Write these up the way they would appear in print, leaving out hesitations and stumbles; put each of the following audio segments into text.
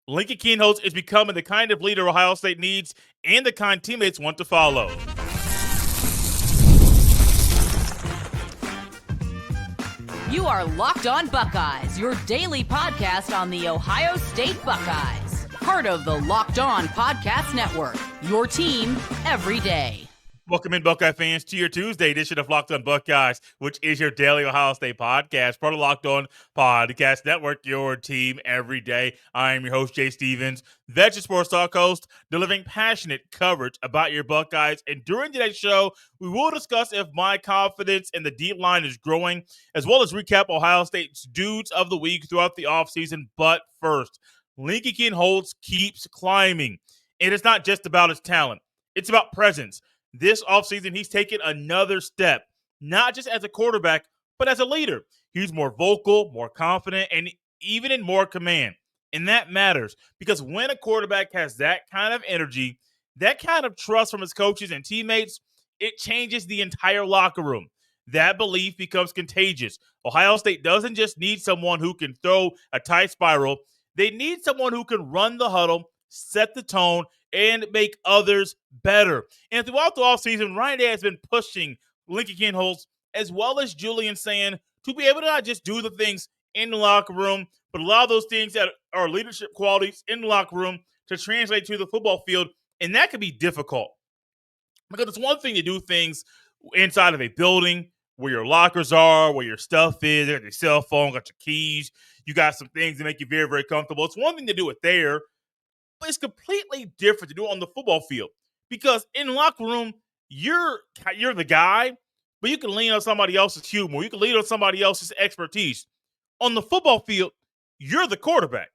Lincoln Kienholtz is becoming the kind of leader Ohio State needs and the kind teammates want to follow. You are Locked On Buckeyes, your daily podcast on the Ohio State Buckeyes. Part of the Locked On Podcast Network, your team every day. Welcome in, Buckeye fans, to your Tuesday edition of Locked On Buckeyes, which is your daily Ohio State podcast, part of Locked On Podcast Network, your team every day. I am your host, Jay Stevens, veteran sports talk host, delivering passionate coverage about your Buckeyes. And during today's show, we will discuss if my confidence in the D-line is growing, as well as recap Ohio State's dudes of the week throughout the offseason. But first, Lincoln Kienholtz keeps climbing. And it's not just about his talent. It's about presence. This offseason, he's taken another step, not just as a quarterback, but as a leader. He's more vocal, more confident, and even in more command. And that matters because when a quarterback has that kind of energy, that kind of trust from his coaches and teammates, it changes the entire locker room. That belief becomes contagious. Ohio State doesn't just need someone who can throw a tight spiral. They need someone who can run the huddle, set the tone, and make others better. And throughout the offseason, Ryan Day has been pushing Lincoln Kienholtz as well as Julian Sand to be able to not just do the things in the locker room, but allow those things that are leadership qualities in the locker room to translate to the football field. And that can be difficult because it's one thing to do things inside of a building where your lockers are, where your stuff is, you got your cell phone, got your keys, you got some things that make you very, very comfortable. It's one thing to do it there, but it's completely different to do it on the football field because in the locker room, you're the guy, but you can lean on somebody else's humor. You can lean on somebody else's expertise. On the football field, you're the quarterback.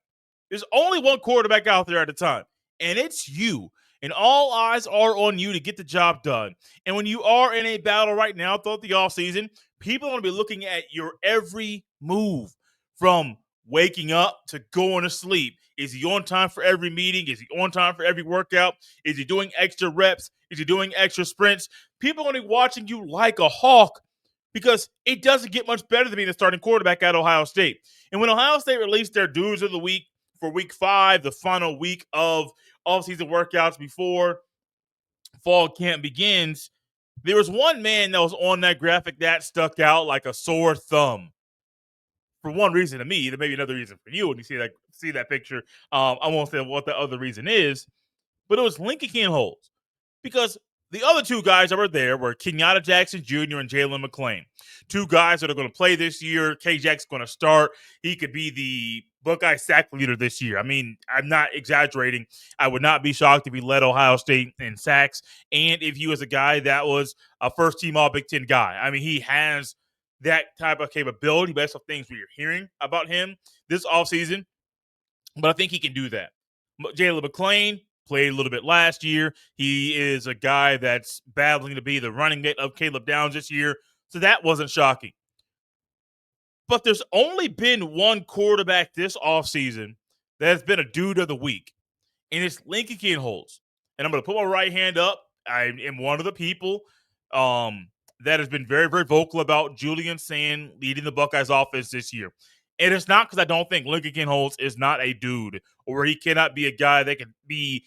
There's only one quarterback out there at a time, and it's you. And all eyes are on you to get the job done. And when you are in a battle right now throughout the offseason, people are going to be looking at your every move from waking up to going to sleep. Is he on time for every meeting? Is he on time for every workout? Is he doing extra reps? Is he doing extra sprints? People are going to be watching you like a hawk because it doesn't get much better than being the starting quarterback at Ohio State. And when Ohio State released their dudes of the week for week 5, the final week of offseason workouts before fall camp begins, there was one man that was on that graphic that stuck out like a sore thumb. For one reason to me, there may be another reason for you when you see that picture. I won't say what the other reason is, but it was Lincoln Kienholtz. Because the other two guys that were there were Kenyatta Jackson Jr. and Jalen McClain. Two guys that are going to play this year. K-Jack's going to start. He could be the Buckeye sack leader this year. I mean, I'm not exaggerating. I would not be shocked if he led Ohio State in sacks and if he was a guy that was a first-team All-Big Ten guy. I mean, he has that type of capability based on things we're hearing about him this offseason. But I think he can do that. Jalen McClain played a little bit last year. He is a guy that's battling to be the running mate of Caleb Downs this year. So that wasn't shocking. But there's only been one quarterback this offseason that has been a dude of the week. And it's Lincoln Kienholtz. And I'm going to put my right hand up. I am one of the people that has been very, very vocal about Julian Sand leading the Buckeyes offense this year. And it's not because I don't think Lincoln Kienholtz is not a dude or he cannot be a guy that can be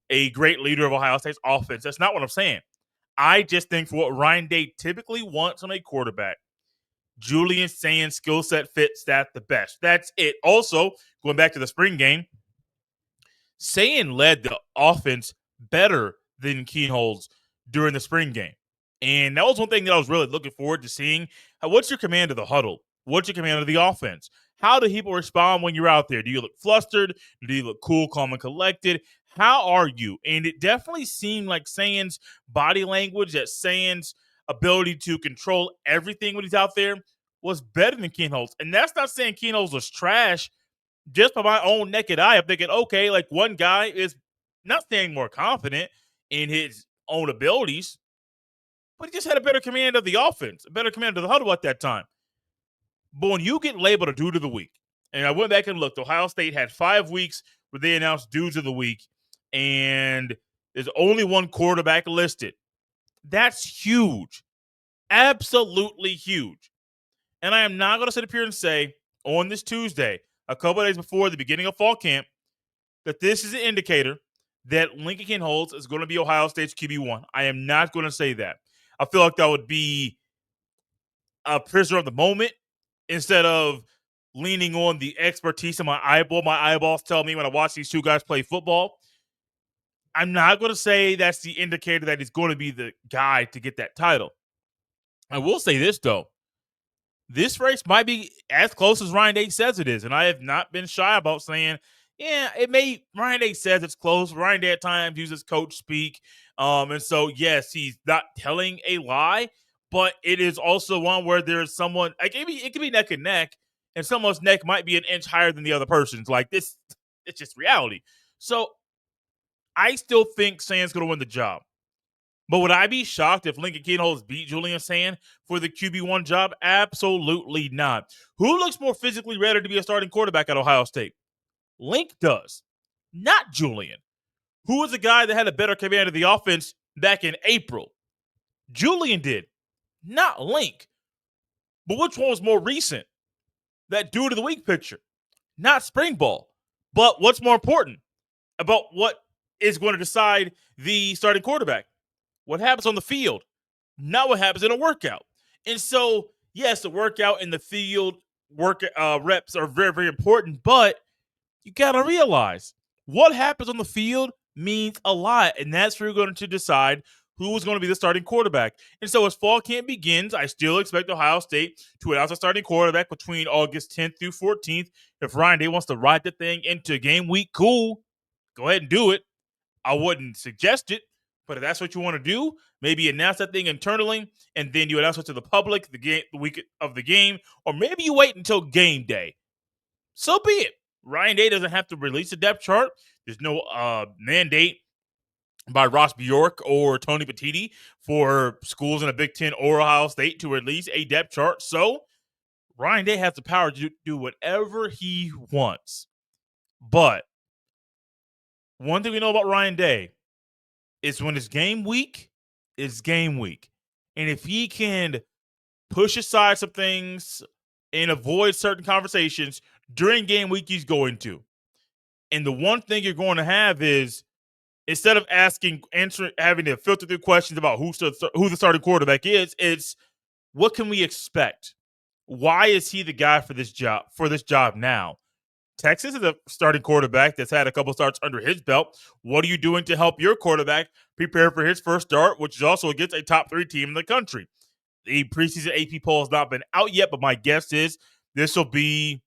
a great leader of Ohio State's offense. That's not what I'm saying. I just think for what Ryan Day typically wants from a quarterback, Julian Sand's skill set fits that the best. That's it. Also, going back to the spring game, Sand led the offense better than Kienholtz during the spring game. And that was one thing that I was really looking forward to seeing. What's your command of the huddle? What's your command of the offense? How do people respond when you're out there? Do you look flustered? Do you look cool, calm, and collected? How are you? And it definitely seemed like Sand's body language, that Sand's ability to control everything when he's out there was better than Kienholtz. And that's not saying Kienholtz was trash. Just by my own naked eye, I'm thinking, okay, like one guy is not staying more confident in his own abilities, but he just had a better command of the offense, a better command of the huddle at that time. But when you get labeled a dude of the week, and I went back and looked, Ohio State had 5 weeks where they announced dudes of the week, and there's only one quarterback listed. That's huge. Absolutely huge. And I am not going to sit up here and say on this Tuesday, a couple of days before the beginning of fall camp, that this is an indicator that Lincoln Kienholtz is going to be Ohio State's QB1. I am not going to say that. I feel like that would be a prisoner of the moment instead of leaning on the expertise of my eyeball. My eyeballs tell me when I watch these two guys play football. I'm not going to say that's the indicator that he's going to be the guy to get that title. I will say this, though. This race might be as close as Ryan Day says it is, and I have not been shy about saying, yeah, Ryan Day says it's close. Ryan Day at times uses coach speak, and so, yes, he's not telling a lie, but it is also one where there's someone, like it could be neck and neck, and someone's neck might be an inch higher than the other person's. Like, this, it's just reality. So, I still think Sand's going to win the job. But would I be shocked if Lincoln Kienholtz beat Julian Sand for the QB1 job? Absolutely not. Who looks more physically ready to be a starting quarterback at Ohio State? Link does, not Julian. Who was the guy that had a better command of the offense back in April? Julian did, not Link. But which one was more recent? That dude of the week picture, not spring ball. But what's more important about what is going to decide the starting quarterback? What happens on the field, not what happens in a workout. And so, yes, the workout and the field reps are very, very important, but you got to realize what happens on the field means a lot, and that's where you're going to decide who is going to be the starting quarterback. And so as fall camp begins, I still expect Ohio State to announce a starting quarterback between August 10th through 14th. If Ryan Day wants to ride the thing into game week, cool. Go ahead and do it. I wouldn't suggest it. But if that's what you want to do, maybe announce that thing internally, and then you announce it to the public the week of the game, or maybe you wait until game day. So be it. Ryan Day doesn't have to release a depth chart. There's no mandate by Ross Bjork or Tony Petitti for schools in the Big Ten or Ohio State to release a depth chart. So Ryan Day has the power to do whatever he wants. But one thing we know about Ryan Day is when it's game week, it's game week. And if he can push aside some things and avoid certain conversations during game week, he's going to. And the one thing you're going to have is, instead of having to filter through questions about who the starting quarterback is, it's what can we expect? Why is he the guy for this job now? Texas is a starting quarterback that's had a couple starts under his belt. What are you doing to help your quarterback prepare for his first start, which is also against a top 3 team in the country? The preseason AP poll has not been out yet, but my guess is this will be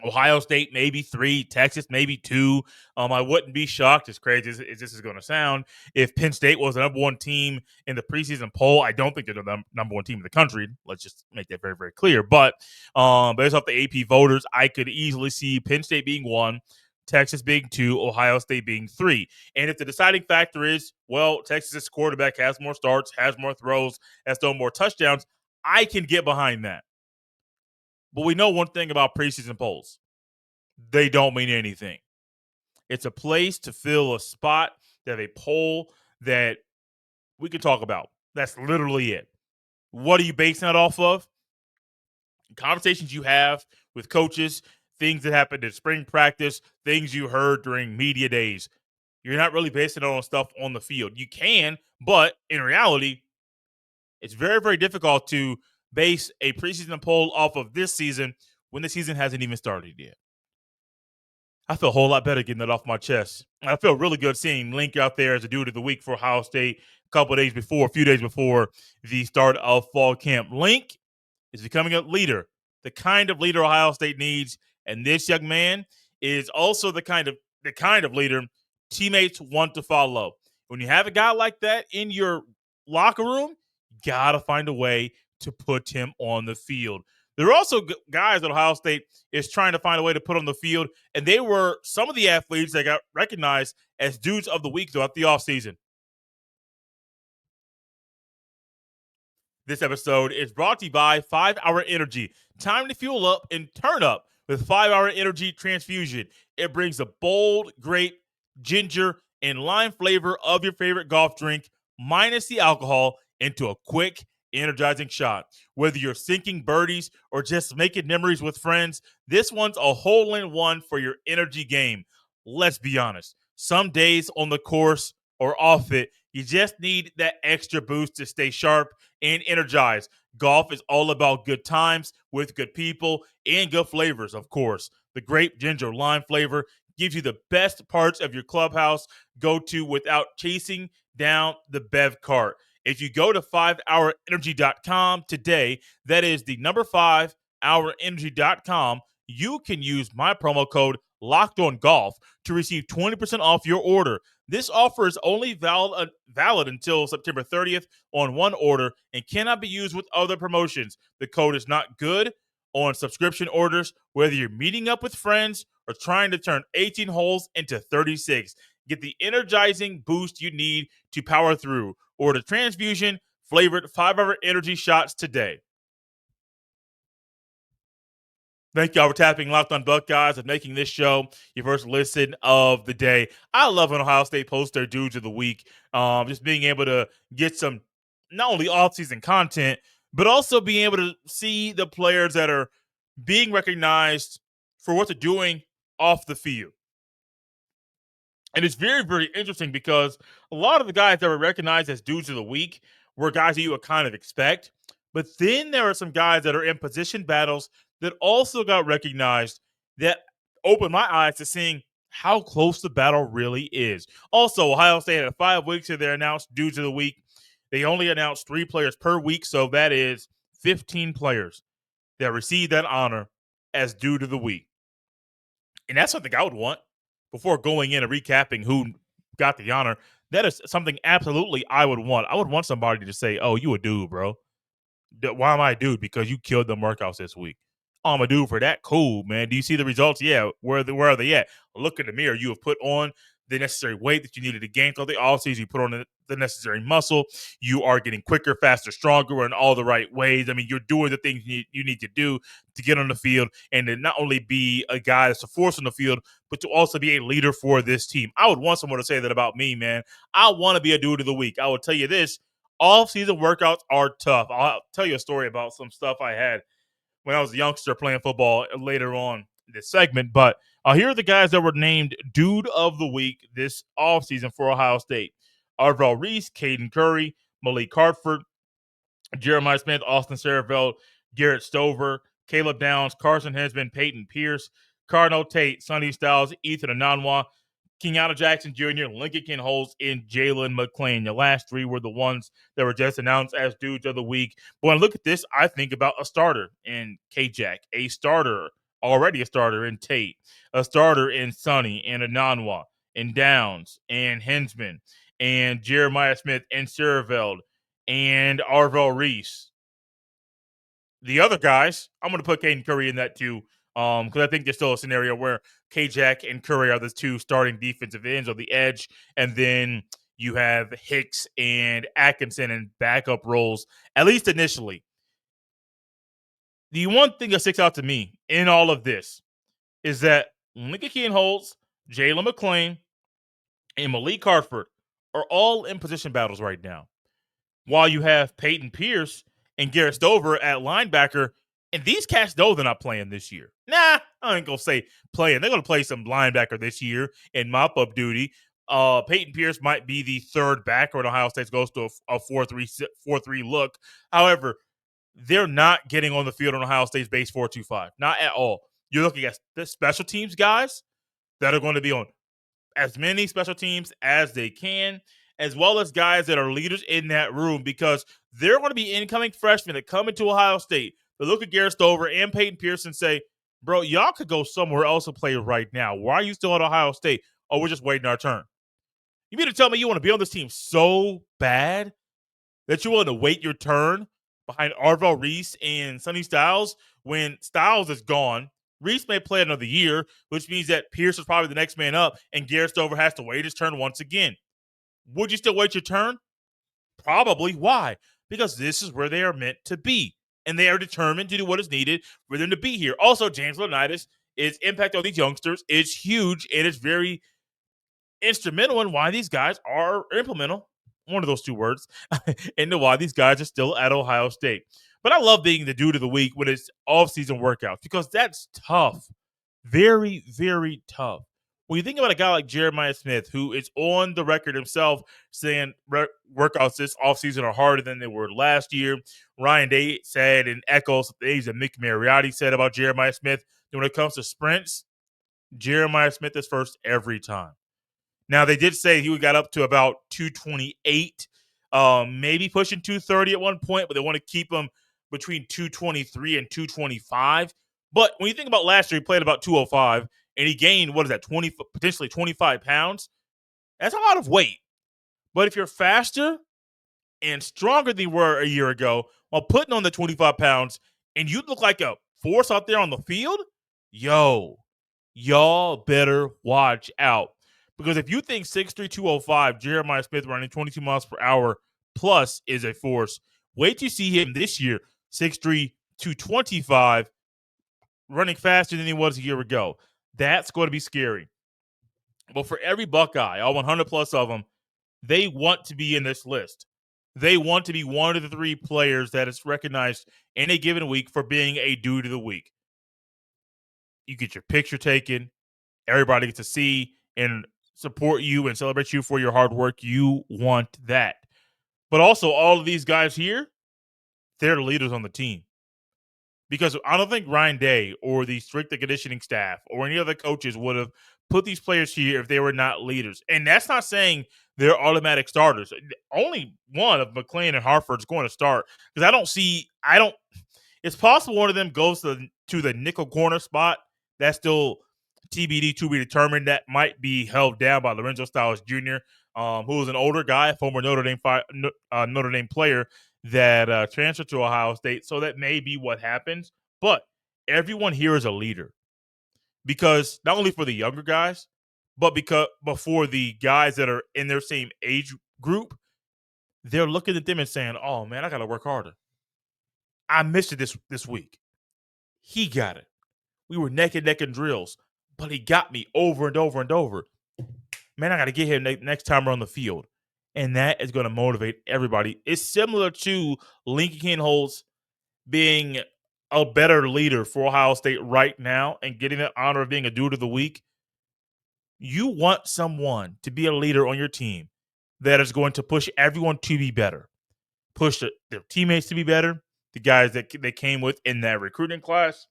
Ohio State maybe 3, Texas maybe 2. I wouldn't be shocked, as crazy as this is going to sound, if Penn State was the number 1 team in the preseason poll. I don't think they're the number 1 team in the country. Let's just make that very, very clear. But based off the AP voters, I could easily see Penn State being 1, Texas being 2, Ohio State being 3. And if the deciding factor is, well, Texas's quarterback has more starts, has more throws, has thrown more touchdowns, I can get behind that. But we know one thing about preseason polls. They don't mean anything. It's a place to fill a spot, to have a poll that we can talk about. That's literally it. What are you basing that off of? Conversations you have with coaches, things that happened in spring practice, things you heard during media days. You're not really basing it on stuff on the field. You can, but in reality, it's very, very difficult to base a preseason poll off of this season when the season hasn't even started yet. I feel a whole lot better getting that off my chest. I feel really good seeing Link out there as a dude of the week for Ohio State a few days before the start of fall camp. Link is becoming a leader, the kind of leader Ohio State needs, and this young man is also the kind of leader teammates want to follow. When you have a guy like that in your locker room, you got to find a way to put him on the field. There are also guys that Ohio State is trying to find a way to put on the field, and they were some of the athletes that got recognized as dudes of the week throughout the offseason. This episode is brought to you by 5 Hour Energy. Time to fuel up and turn up with 5 Hour Energy Transfusion. It brings the bold grape, ginger, and lime flavor of your favorite golf drink, minus the alcohol, into a quick, energizing shot. Whether you're sinking birdies or just making memories with friends, this one's a hole-in-one for your energy game. let's be honest. Some days on the course or off it, you just need that extra boost to stay sharp and energized. Golf is all about good times with good people and good flavors, of course. The grape ginger lime flavor gives you the best parts of your clubhouse go to without chasing down the bev cart. If you go to 5hourenergy.com today, that is the number 5hourenergy.com, you can use my promo code Locked On Golf to receive 20% off your order. This offer is only valid until September 30th on one order and cannot be used with other promotions. The code is not good on subscription orders, whether you're meeting up with friends or trying to turn 18 holes into 36. Get the energizing boost you need to power through. Order transfusion flavored 5-hour energy shots today. Thank y'all for tapping Locked On Buckeyes and making this show your first listen of the day. I love when Ohio State posts their dudes of the week. Just being able to get some not only off-season content, but also being able to see the players that are being recognized for what they're doing off the field. And it's very, very interesting because a lot of the guys that were recognized as dudes of the week were guys that you would kind of expect. But then there are some guys that are in position battles that also got recognized that opened my eyes to seeing how close the battle really is. Also, Ohio State had 5 weeks of their announced dudes of the week. They only announced 3 players per week, so that is 15 players that received that honor as dude of the week. And that's something I would want before going in and recapping who got the honor. That is something absolutely I would want. I would want somebody to say, oh, you a dude, bro. Why am I a dude? Because you killed them workouts this week. Oh, I'm a dude for that. Cool, man. Do you see the results? Yeah. Where are they at? Look in the mirror. You have put on the necessary weight that you needed to gain throughout the offseason. You put on the necessary muscle. You are getting quicker, faster, stronger in all the right ways. I mean, you're doing the things you need to do to get on the field and to not only be a guy that's a force on the field, but to also be a leader for this team. I would want someone to say that about me, man. I want to be a dude of the week. I will tell you this. Off-season workouts are tough. I'll tell you a story about some stuff I had when I was a youngster playing football later on in this segment. But here are the guys that were named Dude of the Week this offseason for Ohio State. Arvell Reese, Caden Curry, Malik Hartford, Jeremiah Smith, Austin Sarafelt, Garrett Stover, Caleb Downs, Carson Hensman, Peyton Pierce, Cardinal Tate, Sonny Styles, Ethan Ananwa, Kenyatta Jackson Jr., Lincoln Kienholtz, and Jalen McClain. The last 3 were the ones that were just announced as dudes of the week. But when I look at this, I think about a starter in K-Jack, already a starter in Tate, a starter in Sonny and Ananwa and Downs and Hensman and Jeremiah Smith and Sarafelt and Arvell Reese. The other guys, I'm going to put Caden Curry in that too, because I think there's still a scenario where K-Jack and Curry are the 2 starting defensive ends on the edge, and then you have Hicks and Atkinson in backup roles, at least initially. The one thing that sticks out to me in all of this is that Lincoln Kienholtz, Jalen McClain, and Malik Hartford are all in position battles right now, while you have Peyton Pierce and Garrett Stover at linebacker, and these cats know they're not playing this year. Nah, I ain't going to say playing. They're going to play some linebacker this year in mop-up duty. Peyton Pierce might be the third backer when Ohio State goes to a 4-3 look. However, they're not getting on the field on Ohio State's base 4-2-5. Not at all. You're looking at the special teams guys that are going to be on as many special teams as they can, as well as guys that are leaders in that room, because they're going to be incoming freshmen that come into Ohio State. They look at Garrett Stover and Peyton Pierce and say, bro, y'all could go somewhere else to play right now. Why are you still at Ohio State? Oh, we're just waiting our turn. You mean to tell me you want to be on this team so bad that you're willing to wait your turn behind Arvell Reese and Sonny Styles when Styles is gone? Reese may play another year, which means that Pierce is probably the next man up, and Garrett Stover has to wait his turn once again. Would you still wait your turn? Probably. Why? Because this is where they are meant to be, and they are determined to do what is needed for them to be here. Also, James Laurinaitis, its impact on these youngsters is huge, and it's very instrumental in why these guys are implemental, one of those 2 words, into why these guys are still at Ohio State. But I love being the dude of the week when it's off-season workouts, because that's tough. Very, very tough. when you think about a guy like Jeremiah Smith, who is on the record himself saying workouts this offseason are harder than they were last year. Ryan Day said and echoes things that Mick Mariotti said about Jeremiah Smith. When it comes to sprints, Jeremiah Smith is first every time. Now, they did say he got up to about 228, maybe pushing 230 at one point, but they want to keep him between 223 and 225. But when you think about last year, he played about 205, and he gained, potentially 25 pounds. That's a lot of weight. But if you're faster and stronger than you were a year ago while putting on the 25 pounds, and you look like a force out there on the field, y'all better watch out. Because if you think 6'3", 205, Jeremiah Smith running 22 miles per hour plus is a force, wait to see him this year, 6'3", 225, running faster than he was a year ago. That's going to be scary. But for every Buckeye, all 100 plus of them, they want to be in this list. They want to be one of the 3 players that is recognized in a given week for being a dude of the week. You get your picture taken. Everybody gets to see and support you and celebrate you for your hard work. You want that. But also, all of these guys here, they're the leaders on the team. Because I don't think Ryan Day or the strength and conditioning staff or any other coaches would have put these players here if they were not leaders. And that's not saying they're automatic starters. Only one of McLean and Hartford is going to start. Because it's possible one of them goes to the nickel corner spot. That's still TBD, to be determined. That might be held down by Lorenzo Styles Jr., who is an older guy, a former Notre Dame player that transferred to Ohio State. So that may be what happens. But everyone here is a leader. Because not only for the younger guys, but for the guys that are in their same age group, they're looking at them and saying, oh, man, I got to work harder. I missed it this week. He got it. We were neck and neck in drills, but he got me over and over and over. Man, I got to get him next time we're on the field. And that is going to motivate everybody. It's similar to Lincoln Kienholtz being a better leader for Ohio State right now and getting the honor of being a dude of the week. You want someone to be a leader on your team that is going to push everyone to be better, push their teammates to be better, the guys that they came with in that recruiting class,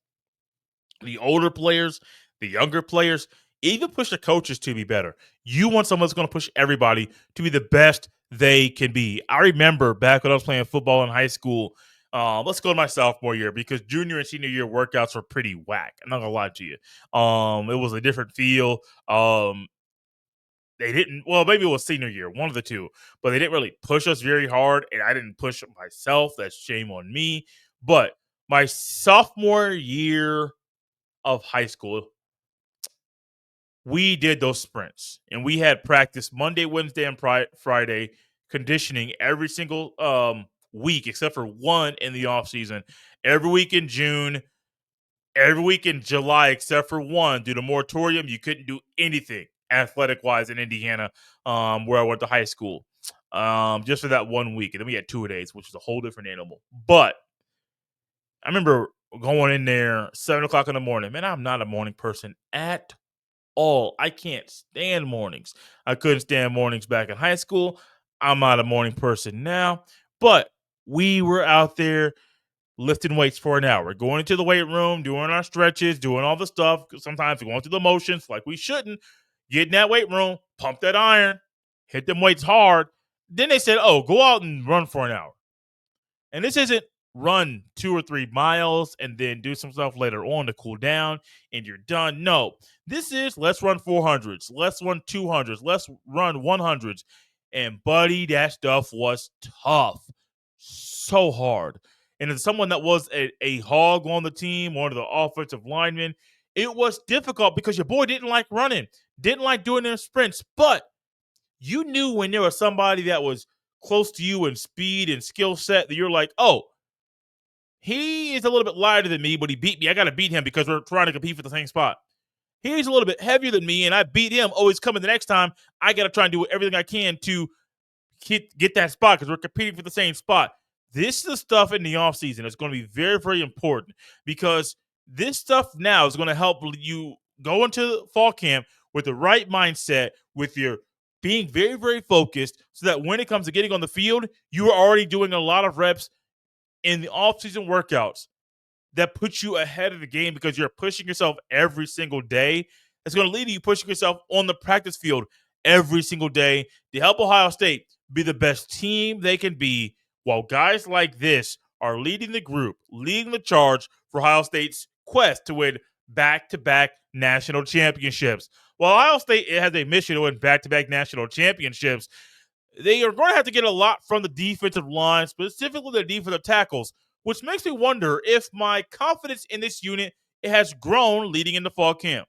the older players, the younger players, even push the coaches to be better. You want someone that's going to push everybody to be the best they can be. I remember back when I was playing football in high school, let's go to my sophomore year, because junior and senior year workouts were pretty whack. I'm not going to lie to you. It was a different feel. Maybe it was senior year, one of the two, but they didn't really push us very hard, and I didn't push myself. That's shame on me. But my sophomore year of high school, we did those sprints, and we had practice Monday, Wednesday, and Friday, conditioning every single week except for one in the off season. Every week in June, every week in July except for one. Due to moratorium, you couldn't do anything athletic-wise in Indiana, where I went to high school, just for that 1 week. And then we had 2-a-days, which is a whole different animal. But I remember going in there 7 o'clock in the morning. Man, I'm not a morning person at all. I can't stand mornings. I couldn't stand mornings back in high school. I'm not a morning person now. But we were out there lifting weights for an hour, going into the weight room, doing our stretches, doing all the stuff. Sometimes we're going through the motions like we shouldn't. Get in that weight room, pump that iron, hit them weights hard. Then they said, oh, go out and run for an hour. And this isn't run 2 or 3 miles and then do some stuff later on to cool down and you're done. No, this is let's run 400s, let's run 200s, let's run 100s. And buddy, that stuff was tough, so hard. And as someone that was a hog on the team, one of the offensive linemen, it was difficult because your boy didn't like running, didn't like doing their sprints, but you knew when there was somebody that was close to you in speed and skill set that you're like, oh, he is a little bit lighter than me, but he beat me. I got to beat him because we're trying to compete for the same spot. He's a little bit heavier than me, and I beat him. Oh, he's coming the next time. I got to try and do everything I can to get that spot because we're competing for the same spot. This is the stuff in the offseason that's going to be very, very important because this stuff now is going to help you go into fall camp with the right mindset, with your being very, very focused, so that when it comes to getting on the field, you are already doing a lot of reps in the offseason workouts that puts you ahead of the game because you're pushing yourself every single day. It's going to lead to you pushing yourself on the practice field every single day to help Ohio State be the best team they can be, while guys like this are leading the group, leading the charge for Ohio State's quest to win back-to-back national championships. While Ohio State has a mission to win back-to-back national championships, they are going to have to get a lot from the defensive line, specifically the defensive tackles, which makes me wonder if my confidence in this unit has grown leading into fall camp.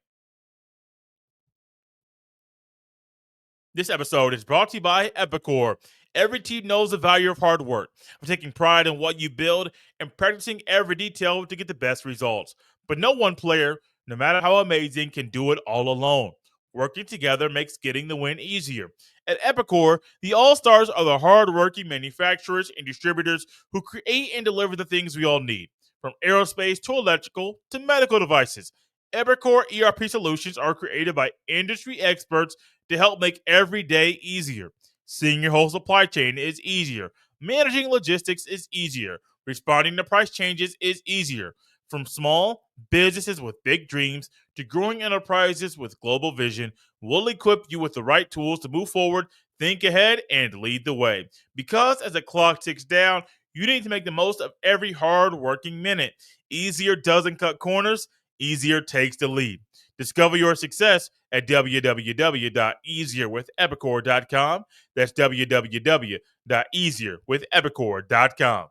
This episode is brought to you by Epicor. Every team knows the value of hard work, of taking pride in what you build, and practicing every detail to get the best results. But no one player, no matter how amazing, can do it all alone. Working together makes getting the win easier. At Epicor, the All-Stars are the hard-working manufacturers and distributors who create and deliver the things we all need, from aerospace to electrical to medical devices. Epicor ERP solutions are created by industry experts to help make every day easier. Seeing your whole supply chain is easier. Managing logistics is easier. Responding to price changes is easier. From small businesses with big dreams to growing enterprises with global vision, we'll equip you with the right tools to move forward, think ahead, and lead the way. Because as the clock ticks down, you need to make the most of every hard working minute. Easier doesn't cut corners, easier takes the lead. Discover your success at www.easierwithepicor.com. That's www.easierwithepicor.com.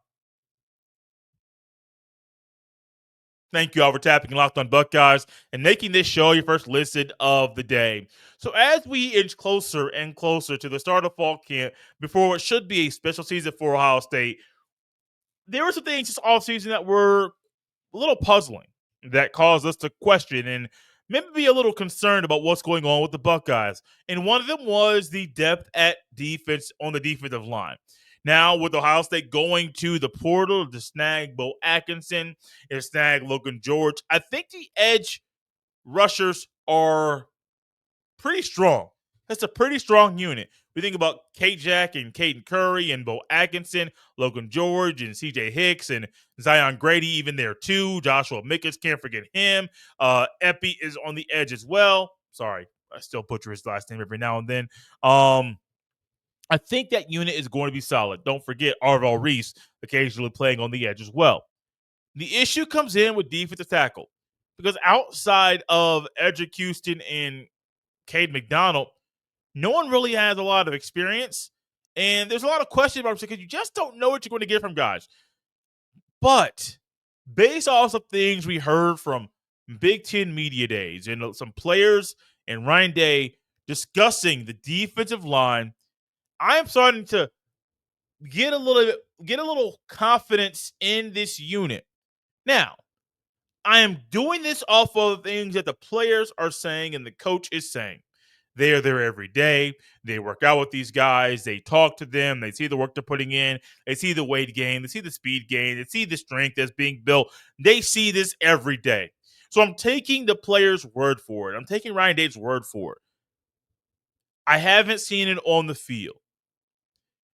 Thank you all for tapping Locked on Buckeyes and making this show your first listen of the day. So as we inch closer and closer to the start of fall camp, before what should be a special season for Ohio State, there were some things this offseason that were a little puzzling, that caused us to question and maybe be a little concerned about what's going on with the Buckeyes. And one of them was the depth at defense on the defensive line. Now, with Ohio State going to the portal to snag Bo Atkinson and snag Logan George, I think the edge rushers are pretty strong. That's a pretty strong unit. We think about K-Jack and Caden Curry and Bo Atkinson, Logan George and C.J. Hicks and Zion Grady even there too. Joshua Mickens, can't forget him. Epi is on the edge as well. Sorry, I still butcher his last name every now and then. I think that unit is going to be solid. Don't forget Arvell Reese occasionally playing on the edge as well. The issue comes in with defensive tackle because outside of Edric Houston and Cade McDonald, no one really has a lot of experience. And there's a lot of question marks because you just don't know what you're going to get from guys. But based off of things we heard from Big Ten media days and some players and Ryan Day discussing the defensive line, I'm starting to get a little confidence in this unit. Now, I am doing this off of things that the players are saying and the coach is saying. They are there every day. They work out with these guys. They talk to them. They see the work they're putting in. They see the weight gain. They see the speed gain. They see the strength that's being built. They see this every day. So I'm taking the players' word for it. I'm taking Ryan Day's word for it. I haven't seen it on the field.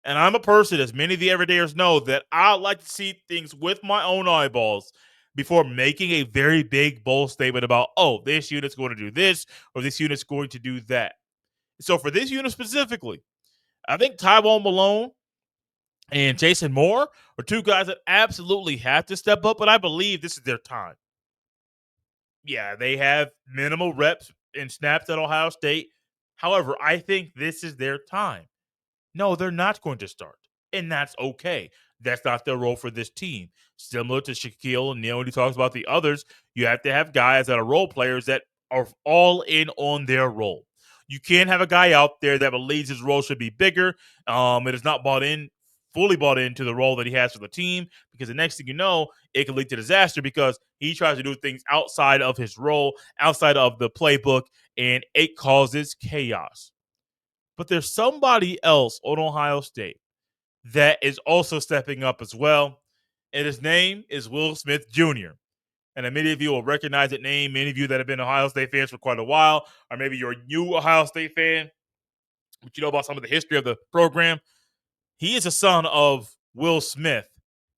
And I'm a person, as many of the everydayers know, that I like to see things with my own eyeballs before making a very big, bold statement about, oh, this unit's going to do this or this unit's going to do that. So for this unit specifically, I think Tywone Malone and Jason Moore are two guys that absolutely have to step up, but I believe this is their time. Yeah, they have minimal reps and snaps at Ohio State. However, I think this is their time. No, they're not going to start, and that's okay. That's not their role for this team. Similar to Shaquille O'Neal when he talks about the others, you have to have guys that are role players that are all in on their role. You can't have a guy out there that believes his role should be bigger. It is not fully bought into the role that he has for the team, because the next thing you know, it can lead to disaster because he tries to do things outside of his role, outside of the playbook, and it causes chaos. But there's somebody else on Ohio State that is also stepping up as well, and his name is Will Smith Jr. and many of you will recognize that name. Many of you that have been Ohio State fans for quite a while, or maybe you're a new Ohio State fan, but you know about some of the history of the program. He is a son of Will Smith,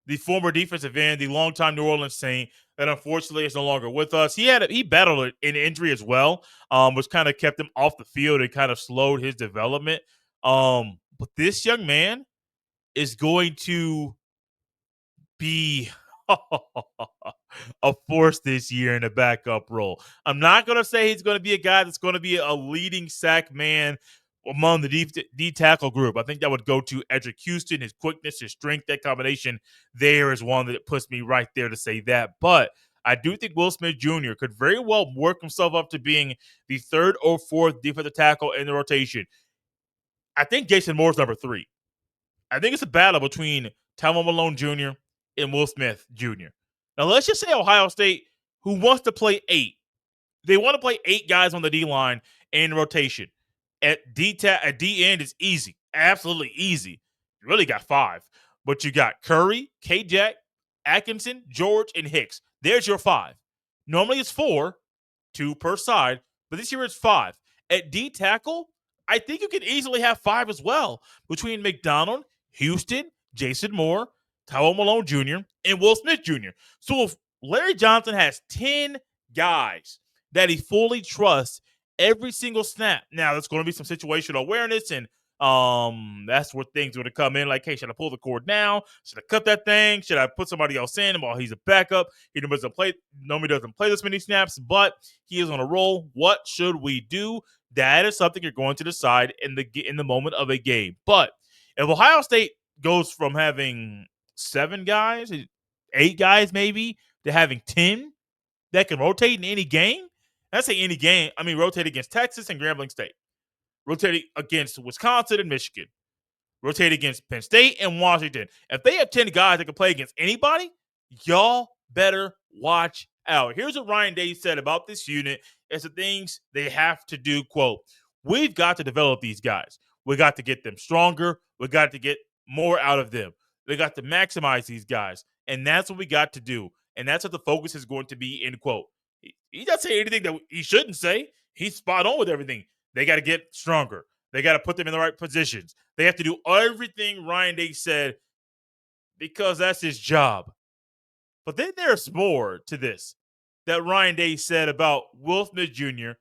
the former defensive end, the longtime New Orleans Saint that unfortunately is no longer with us. He battled an injury as well, which kind of kept him off the field and kind of slowed his development. But this young man is going to be a force this year in the backup role. I'm not going to say he's going to be a guy that's going to be a leading sack man among the D tackle group. I think that would go to Edric Houston. His quickness, his strength, that combination there is one that puts me right there to say that. But I do think Will Smith Jr. could very well work himself up to being the third or fourth defensive tackle in the rotation. I think Jason Moore's number 3. I think it's a battle between Tywone Malone Jr. and Will Smith Jr. Now, let's just say Ohio State, who wants to play 8. They want to play 8 guys on the D-line in rotation. At D end, it's easy. Absolutely easy. You really got 5. But you got Curry, K-Jack, Atkinson, George, and Hicks. There's your 5. Normally it's 4, 2 per side, but this year it's 5. At D tackle, I think you can easily have 5 as well between McDonald, Houston, Jason Moore, Tywone Malone Jr., and Will Smith Jr. So if Larry Johnson has 10 guys that he fully trusts every single snap, now there's going to be some situational awareness, and that's where things are going to come in. Like, hey, should I pull the cord now? Should I cut that thing? Should I put somebody else in while he's a backup? He normally doesn't play this many snaps, but he is on a roll. What should we do? That is something you're going to decide in the moment of a game. But if Ohio State goes from having 7 guys, 8 guys maybe, to having 10 that can rotate in any game, I say any game, I mean rotate against Texas and Grambling State, rotate against Wisconsin and Michigan, rotate against Penn State and Washington. If they have 10 guys that can play against anybody, y'all better watch out. Here's what Ryan Day said about this unit as the things they have to do. Quote, we've got to develop these guys. We got to get them stronger. We got to get more out of them. We got to maximize these guys. And that's what we got to do. And that's what the focus is going to be, end quote. He doesn't say anything that he shouldn't say. He's spot on with everything. They got to get stronger. They got to put them in the right positions. They have to do everything Ryan Day said because that's his job. But then there's more to this that Ryan Day said about Will Smith Jr.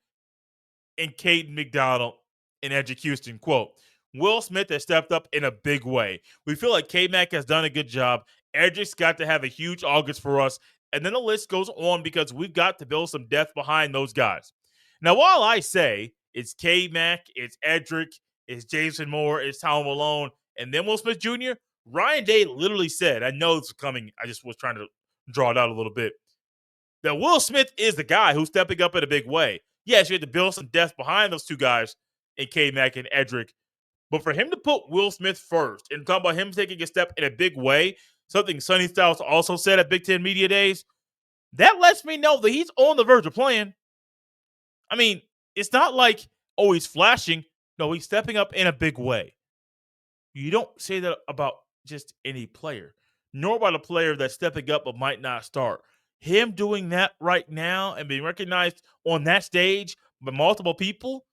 and Caden McDonald and Edric Houston. Quote, Will Smith has stepped up in a big way. We feel like K-Mac has done a good job. Edric's got to have a huge August for us. And then the list goes on because we've got to build some depth behind those guys. Now, while I say it's K-Mac, it's Edric, it's Jason Moore, it's Tywone Malone, and then Will Smith Jr., Ryan Day literally said, I know it's coming, I just was trying to draw it out a little bit, that Will Smith is the guy who's stepping up in a big way. Yes, you had to build some depth behind those 2 guys in K-Mac and Edric, but for him to put Will Smith first and talk about him taking a step in a big way, something Sonny Styles also said at Big Ten Media Days, that lets me know that he's on the verge of playing. I mean, it's not like, oh, he's flashing. No, he's stepping up in a big way. You don't say that about just any player, nor about a player that's stepping up but might not start. Him doing that right now and being recognized on that stage by multiple people,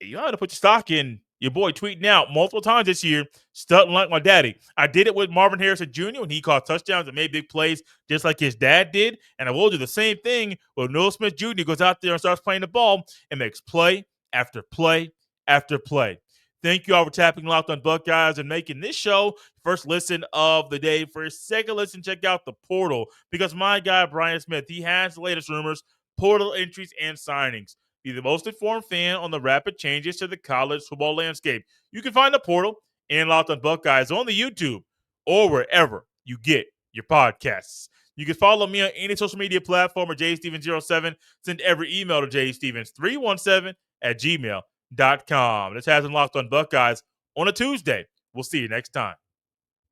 you got to put your stock in your boy tweeting out multiple times this year, stunting like my daddy. I did it with Marvin Harrison Jr. when he caught touchdowns and made big plays just like his dad did. And I will do the same thing when Will Smith Jr. goes out there and starts playing the ball and makes play after play after play. Thank you all for tapping Locked on Buckeyes and making this show first listen of the day. For a second listen, check out the portal because my guy, Brian Smith, he has the latest rumors, portal entries, and signings. Be the most informed fan on the rapid changes to the college football landscape. You can find the portal and Locked on Buckeyes on the YouTube or wherever you get your podcasts. You can follow me on any social media platform or jstevens07. Send every email to jstevens317@gmail.com. This has been Locked on Buckeyes on a Tuesday. We'll see you next time.